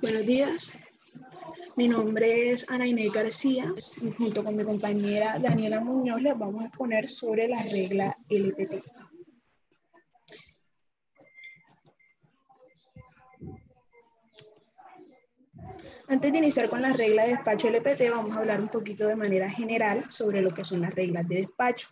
Buenos días, mi nombre es Ana Inés García y junto con mi compañera Daniela Muñoz les vamos a exponer sobre la regla LPT. Antes de iniciar con la regla de despacho LPT, vamos a hablar un poquito de manera general sobre lo que son las reglas de despacho.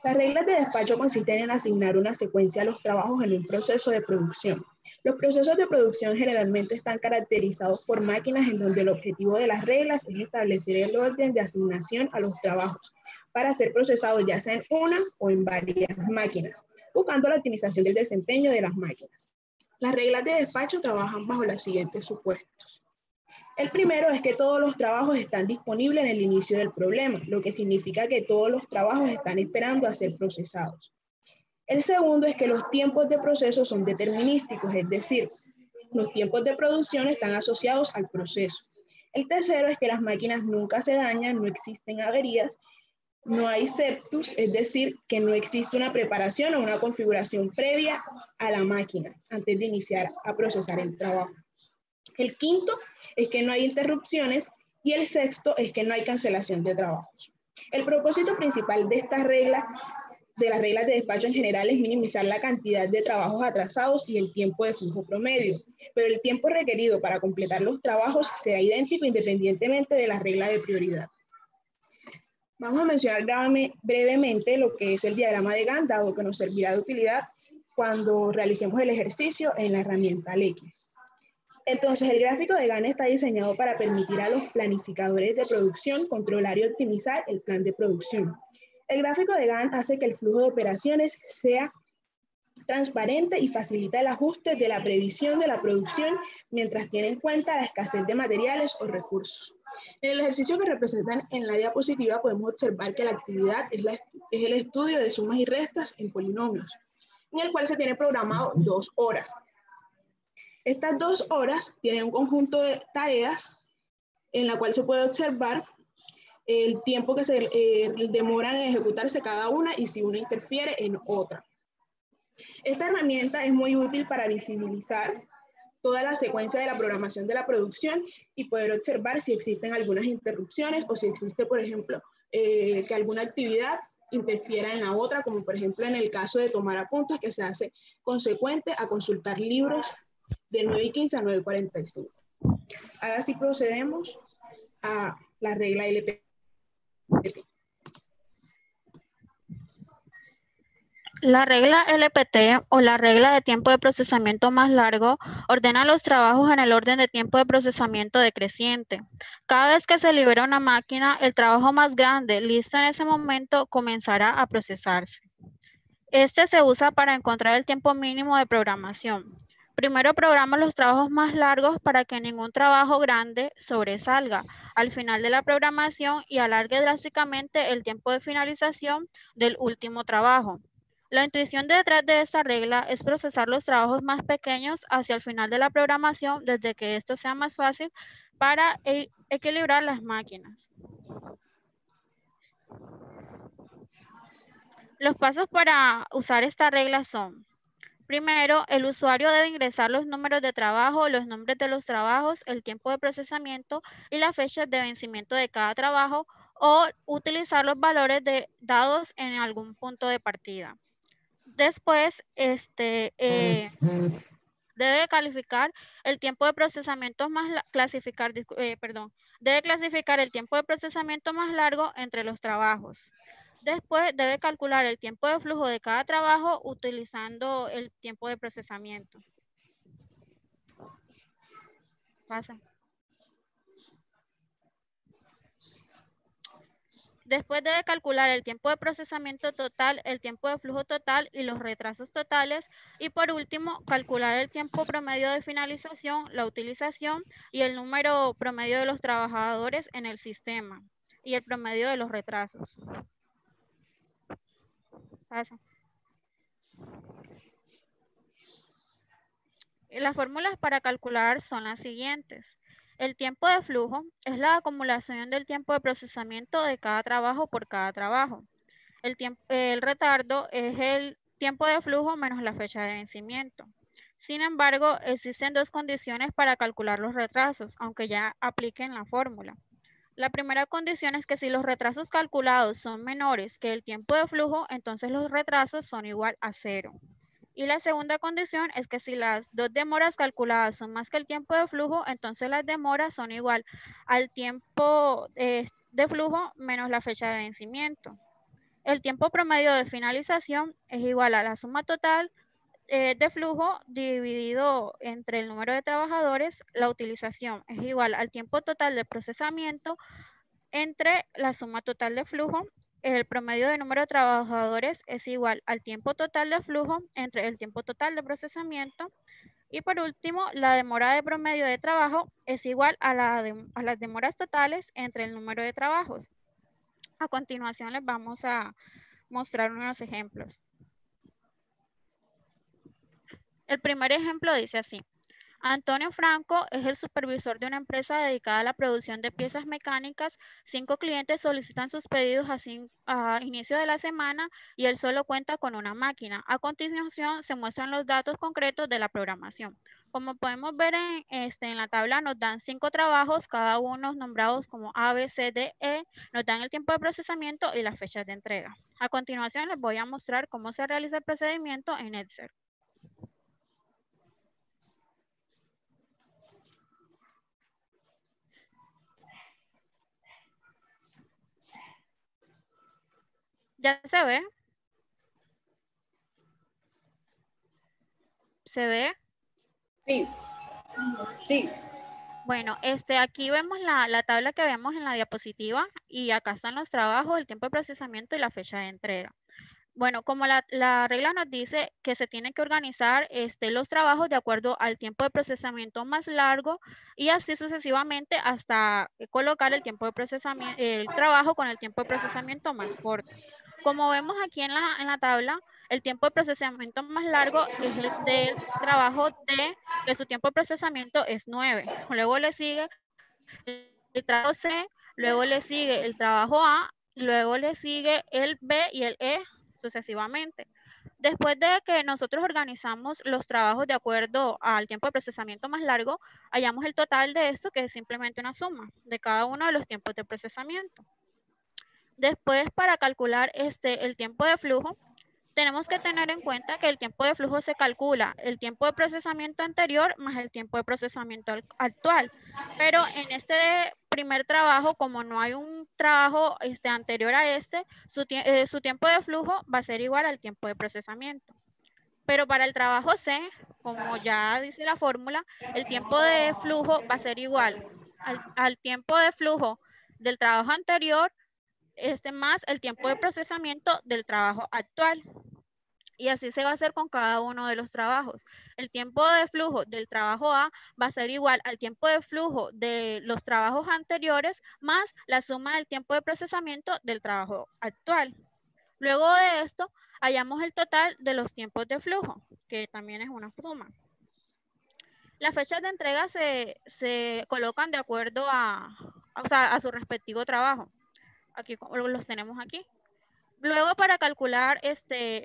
Las reglas de despacho consisten en asignar una secuencia a los trabajos en un proceso de producción. Los procesos de producción generalmente están caracterizados por máquinas en donde el objetivo de las reglas es establecer el orden de asignación a los trabajos para ser procesados ya sea en una o en varias máquinas, buscando la optimización del desempeño de las máquinas. Las reglas de despacho trabajan bajo los siguientes supuestos. El primero es que todos los trabajos están disponibles en el inicio del problema, lo que significa que todos los trabajos están esperando a ser procesados. El segundo es que los tiempos de proceso son determinísticos, es decir, los tiempos de producción están asociados al proceso. El tercero es que las máquinas nunca se dañan, no existen averías, no hay septus, es decir, que no existe una preparación o una configuración previa a la máquina antes de iniciar a procesar el trabajo. El quinto es que no hay interrupciones y el sexto es que no hay cancelación de trabajos. El propósito principal de estas reglas, de las reglas de despacho en general, es minimizar la cantidad de trabajos atrasados y el tiempo de flujo promedio, pero el tiempo requerido para completar los trabajos será idéntico independientemente de la regla de prioridad. Vamos a mencionar brevemente lo que es el diagrama de Gantt, dado que nos servirá de utilidad cuando realicemos el ejercicio en la herramienta Lex. Entonces, el gráfico de Gantt está diseñado para permitir a los planificadores de producción controlar y optimizar el plan de producción. El gráfico de Gantt hace que el flujo de operaciones sea transparente y facilita el ajuste de la previsión de la producción mientras tiene en cuenta la escasez de materiales o recursos. En el ejercicio que representan en la diapositiva podemos observar que la actividad es el estudio de sumas y restas en polinomios, en el cual se tiene programado 2 horas. Estas 2 horas tienen un conjunto de tareas en la cual se puede observar el tiempo que se demoran en ejecutarse cada una y si una interfiere en otra. Esta herramienta es muy útil para visibilizar toda la secuencia de la programación de la producción y poder observar si existen algunas interrupciones o si existe, por ejemplo, que alguna actividad interfiera en la otra, como por ejemplo en el caso de tomar apuntes, que se hace consecuente a consultar libros de 9:15 a 9:45. Ahora sí procedemos a la regla LPT. La regla LPT o la regla de tiempo de procesamiento más largo ordena los trabajos en el orden de tiempo de procesamiento decreciente. Cada vez que se libera una máquina, el trabajo más grande, listo en ese momento, comenzará a procesarse. Este se usa para encontrar el tiempo mínimo de programación. Primero programa los trabajos más largos para que ningún trabajo grande sobresalga al final de la programación y alargue drásticamente el tiempo de finalización del último trabajo. La intuición detrás de esta regla es procesar los trabajos más pequeños hacia el final de la programación desde que esto sea más fácil para equilibrar las máquinas. Los pasos para usar esta regla son: primero, el usuario debe ingresar los números de trabajo, los nombres de los trabajos, el tiempo de procesamiento y las fechas de vencimiento de cada trabajo o utilizar los valores dados en algún punto de partida. Después, debe calificar el tiempo de procesamiento debe clasificar el tiempo de procesamiento más largo entre los trabajos. Después debe calcular el tiempo de flujo de cada trabajo utilizando el tiempo de procesamiento. Pasa. Después debe calcular el tiempo de procesamiento total, el tiempo de flujo total y los retrasos totales. Y por último, calcular el tiempo promedio de finalización, la utilización y el número promedio de los trabajadores en el sistema y el promedio de los retrasos. Pasa. Las fórmulas para calcular son las siguientes. El tiempo de flujo es la acumulación del tiempo de procesamiento de cada trabajo por cada trabajo. El retardo es el tiempo de flujo menos la fecha de vencimiento. Sin embargo, existen dos condiciones para calcular los retrasos, aunque ya apliquen la fórmula. La primera condición es que si los retrasos calculados son menores que el tiempo de flujo, entonces los retrasos son igual a 0. Y la segunda condición es que si las dos demoras calculadas son más que el tiempo de flujo, entonces las demoras son igual al tiempo de flujo menos la fecha de vencimiento. El tiempo promedio de finalización es igual a la suma total de flujo dividido entre el número de trabajadores. La utilización es igual al tiempo total de procesamiento entre la suma total de flujo. El promedio de número de trabajadores es igual al tiempo total de flujo entre el tiempo total de procesamiento. Y por último, la demora de promedio de trabajo es igual a las demoras totales entre el número de trabajos. A continuación les vamos a mostrar unos ejemplos. El primer ejemplo dice así. Antonio Franco es el supervisor de una empresa dedicada a la producción de piezas mecánicas. 5 clientes solicitan sus pedidos a inicio de la semana y él solo cuenta con una máquina. A continuación se muestran los datos concretos de la programación. Como podemos ver en la tabla, nos dan 5 trabajos, cada uno nombrados como A, B, C, D, E. Nos dan el tiempo de procesamiento y las fechas de entrega. A continuación les voy a mostrar cómo se realiza el procedimiento en Excel. ¿Ya se ve? ¿Se ve? Sí, sí. Bueno, aquí vemos la tabla que vemos en la diapositiva y acá están los trabajos, el tiempo de procesamiento y la fecha de entrega. Bueno, como la regla nos dice que se tienen que organizar los trabajos de acuerdo al tiempo de procesamiento más largo y así sucesivamente hasta colocar el tiempo de procesamiento, el trabajo con el tiempo de procesamiento más corto. Como vemos aquí en la tabla, el tiempo de procesamiento más largo es el del trabajo D, que su tiempo de procesamiento es 9. Luego le sigue el trabajo C, luego le sigue el trabajo A, luego le sigue el B y el E sucesivamente. Después de que nosotros organizamos los trabajos de acuerdo al tiempo de procesamiento más largo, hallamos el total de esto, que es simplemente una suma de cada uno de los tiempos de procesamiento. Después, para calcular el tiempo de flujo, tenemos que tener en cuenta que el tiempo de flujo se calcula el tiempo de procesamiento anterior más el tiempo de procesamiento actual. Pero en este primer trabajo, como no hay un trabajo anterior a su tiempo de flujo va a ser igual al tiempo de procesamiento. Pero para el trabajo C, como ya dice la fórmula, el tiempo de flujo va a ser igual al tiempo de flujo del trabajo anterior más el tiempo de procesamiento del trabajo actual. Y así se va a hacer con cada uno de los trabajos. El tiempo de flujo del trabajo A va a ser igual al tiempo de flujo de los trabajos anteriores más la suma del tiempo de procesamiento del trabajo actual. Luego de esto, hallamos el total de los tiempos de flujo, que también es una suma. Las fechas de entrega se colocan de acuerdo a su respectivo trabajo. Aquí los tenemos aquí. Luego, para calcular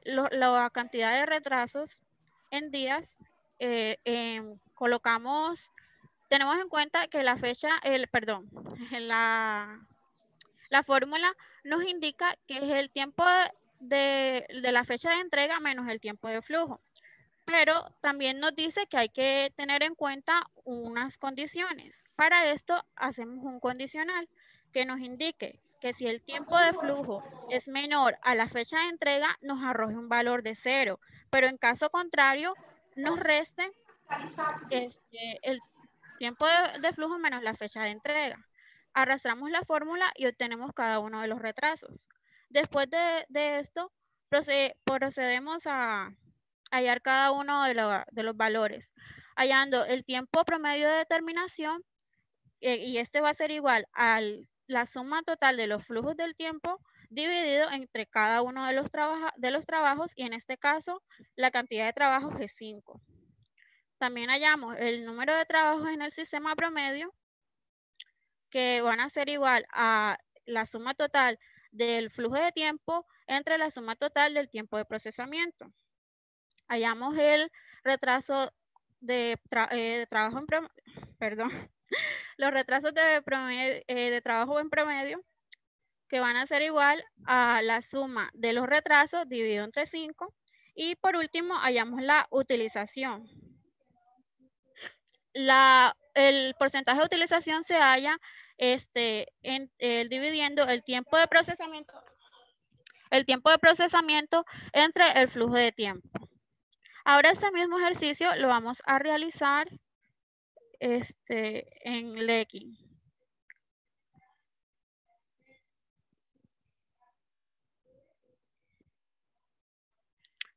la cantidad de retrasos en días, tenemos en cuenta que la fecha, la fórmula nos indica que es el tiempo de la fecha de entrega menos el tiempo de flujo. Pero también nos dice que hay que tener en cuenta unas condiciones. Para esto hacemos un condicional que nos indique que si el tiempo de flujo es menor a la fecha de entrega, nos arroje un valor de 0. Pero en caso contrario, nos reste el tiempo de flujo menos la fecha de entrega. Arrastramos la fórmula y obtenemos cada uno de los retrasos. Después de esto, procedemos a hallar cada uno de los valores, hallando el tiempo promedio de determinación, y este va a ser igual a la suma total de los flujos del tiempo dividido entre cada uno de los trabajos, y en este caso la cantidad de trabajos es 5. También hallamos el número de trabajos en el sistema promedio, que van a ser igual a la suma total del flujo de tiempo entre la suma total del tiempo de procesamiento. Hallamos el retraso de trabajo en perdón, los retrasos de trabajo en promedio, que van a ser igual a la suma de los retrasos dividido entre 5. Y por último, hallamos la utilización. El porcentaje de utilización se halla dividiendo el tiempo de procesamiento entre el flujo de tiempo. Ahora este mismo ejercicio lo vamos a realizar en Lecky.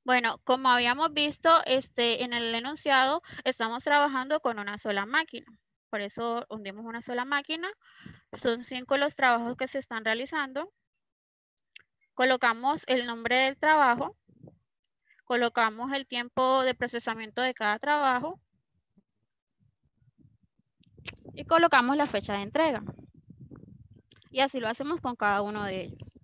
Bueno, como habíamos visto en el enunciado, estamos trabajando con una sola máquina. Por eso hundimos una sola máquina. Son 5 los trabajos que se están realizando. Colocamos el nombre del trabajo. Colocamos el tiempo de procesamiento de cada trabajo. Y colocamos la fecha de entrega. Y así lo hacemos con cada uno de ellos.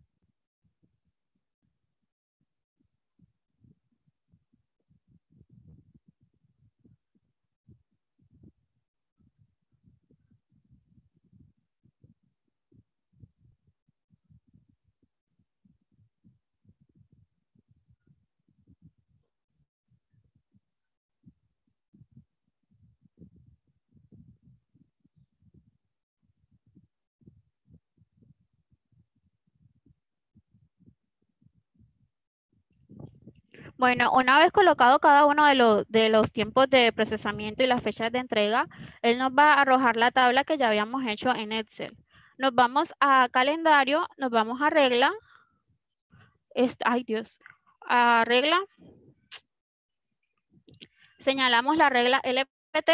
Bueno, una vez colocado cada uno de los tiempos de procesamiento y las fechas de entrega, él nos va a arrojar la tabla que ya habíamos hecho en Excel. Nos vamos a calendario, nos vamos a regla. Ay Dios, a regla. Señalamos la regla LPT.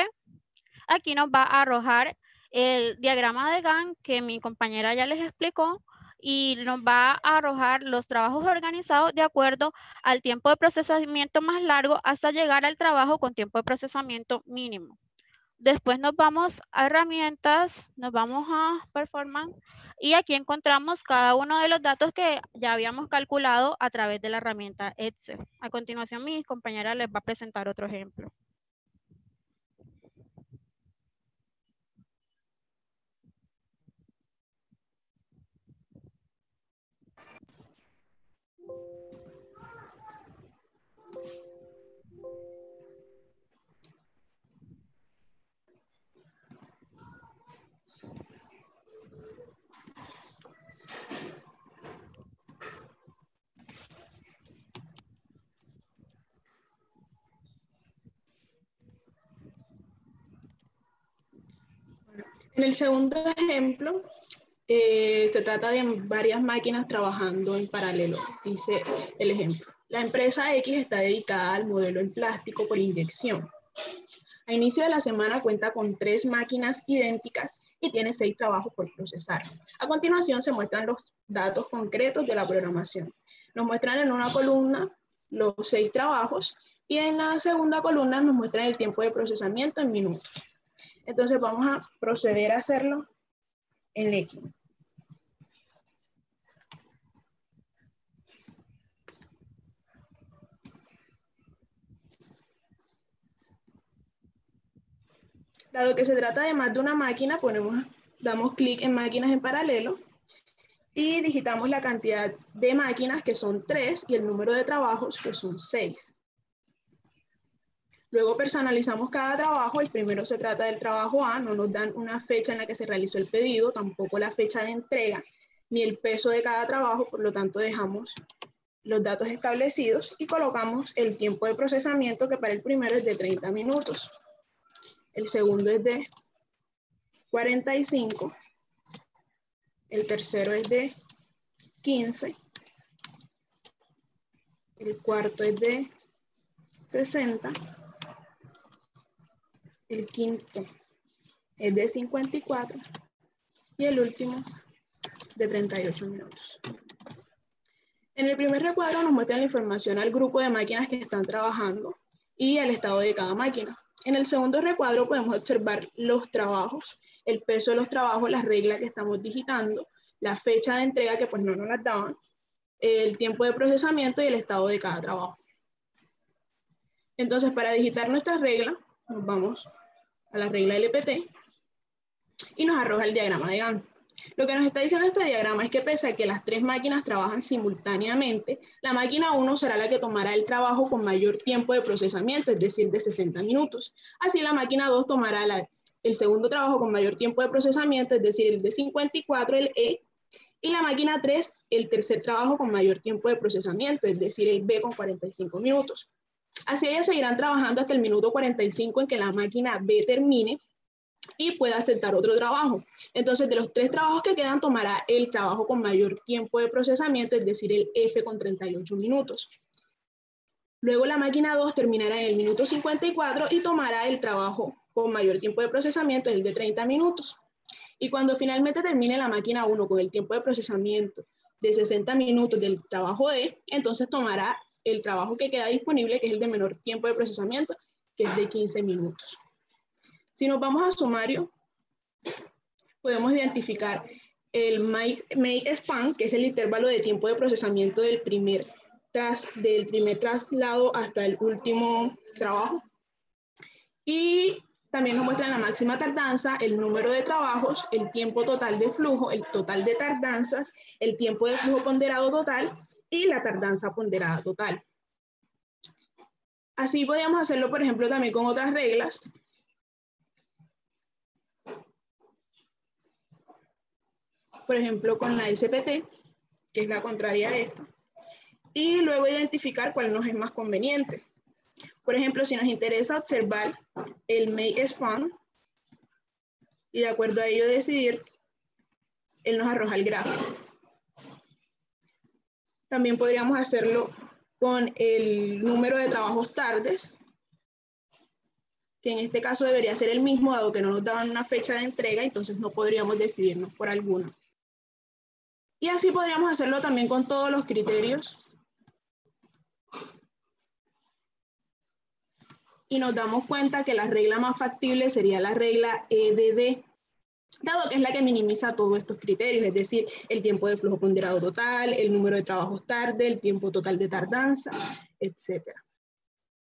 Aquí nos va a arrojar el diagrama de Gantt que mi compañera ya les explicó y nos va a arrojar los trabajos organizados de acuerdo al tiempo de procesamiento más largo hasta llegar al trabajo con tiempo de procesamiento mínimo. Después nos vamos a herramientas, nos vamos a performance y aquí encontramos cada uno de los datos que ya habíamos calculado a través de la herramienta Excel. A continuación mi compañera les va a presentar otro ejemplo. En el segundo ejemplo, se trata de varias máquinas trabajando en paralelo. Dice el ejemplo. La empresa X está dedicada al modelo en plástico por inyección. A inicio de la semana cuenta con 3 máquinas idénticas y tiene 6 trabajos por procesar. A continuación se muestran los datos concretos de la programación. Nos muestran en una columna los 6 trabajos y en la segunda columna nos muestran el tiempo de procesamiento en minutos. Entonces vamos a proceder a hacerlo en X. Dado que se trata de más de una máquina, damos clic en máquinas en paralelo y digitamos la cantidad de máquinas, que son 3, y el número de trabajos, que son 6. Luego personalizamos cada trabajo. El primero se trata del trabajo A, no nos dan una fecha en la que se realizó el pedido, tampoco la fecha de entrega, ni el peso de cada trabajo, por lo tanto dejamos los datos establecidos y colocamos el tiempo de procesamiento, que para el primero es de 30 minutos. El segundo es de 45. El tercero es de 15. El cuarto es de 60. El quinto es de 54. Y el último de 38 minutos. En el primer recuadro nos muestran la información al grupo de máquinas que están trabajando y el estado de cada máquina. En el segundo recuadro podemos observar los trabajos, el peso de los trabajos, las reglas que estamos digitando, la fecha de entrega, que pues no nos las daban, el tiempo de procesamiento y el estado de cada trabajo. Entonces, para digitar nuestras reglas, nos vamos a la regla LPT y nos arroja el diagrama de Gantt. Lo que nos está diciendo este diagrama es que pese a que las tres máquinas trabajan simultáneamente, la máquina 1 será la que tomará el trabajo con mayor tiempo de procesamiento, es decir, de 60 minutos. Así la máquina 2 tomará el segundo trabajo con mayor tiempo de procesamiento, es decir, el de 54, el E, y la máquina 3, el tercer trabajo con mayor tiempo de procesamiento, es decir, el B con 45 minutos. Así ellas seguirán trabajando hasta el minuto 45 en que la máquina B termine y pueda aceptar otro trabajo. Entonces, de los tres trabajos que quedan, tomará el trabajo con mayor tiempo de procesamiento, es decir, el F con 38 minutos. Luego la máquina 2 terminará en el minuto 54 y tomará el trabajo con mayor tiempo de procesamiento, el de 30 minutos. Y cuando finalmente termine la máquina 1 con el tiempo de procesamiento de 60 minutos del trabajo D, entonces tomará el trabajo que queda disponible, que es el de menor tiempo de procesamiento, que es de 15 minutos. Si nos vamos a sumario, podemos identificar el make span, que es el intervalo de tiempo de procesamiento del primer traslado hasta el último trabajo. Y también nos muestran la máxima tardanza, el número de trabajos, el tiempo total de flujo, el total de tardanzas, el tiempo de flujo ponderado total y la tardanza ponderada total. Así podríamos hacerlo, por ejemplo, también con otras reglas. Por ejemplo, con la SPT, que es la contraria a esta, y luego identificar cuál nos es más conveniente. Por ejemplo, si nos interesa observar el make span, y de acuerdo a ello decidir, él nos arroja el gráfico. También podríamos hacerlo con el número de trabajos tardes, que en este caso debería ser el mismo, dado que no nos daban una fecha de entrega, entonces no podríamos decidirnos por alguna. Y así podríamos hacerlo también con todos los criterios. Y nos damos cuenta que la regla más factible sería la regla EDD, dado que es la que minimiza todos estos criterios, es decir, el tiempo de flujo ponderado total, el número de trabajos tarde, el tiempo total de tardanza, etc.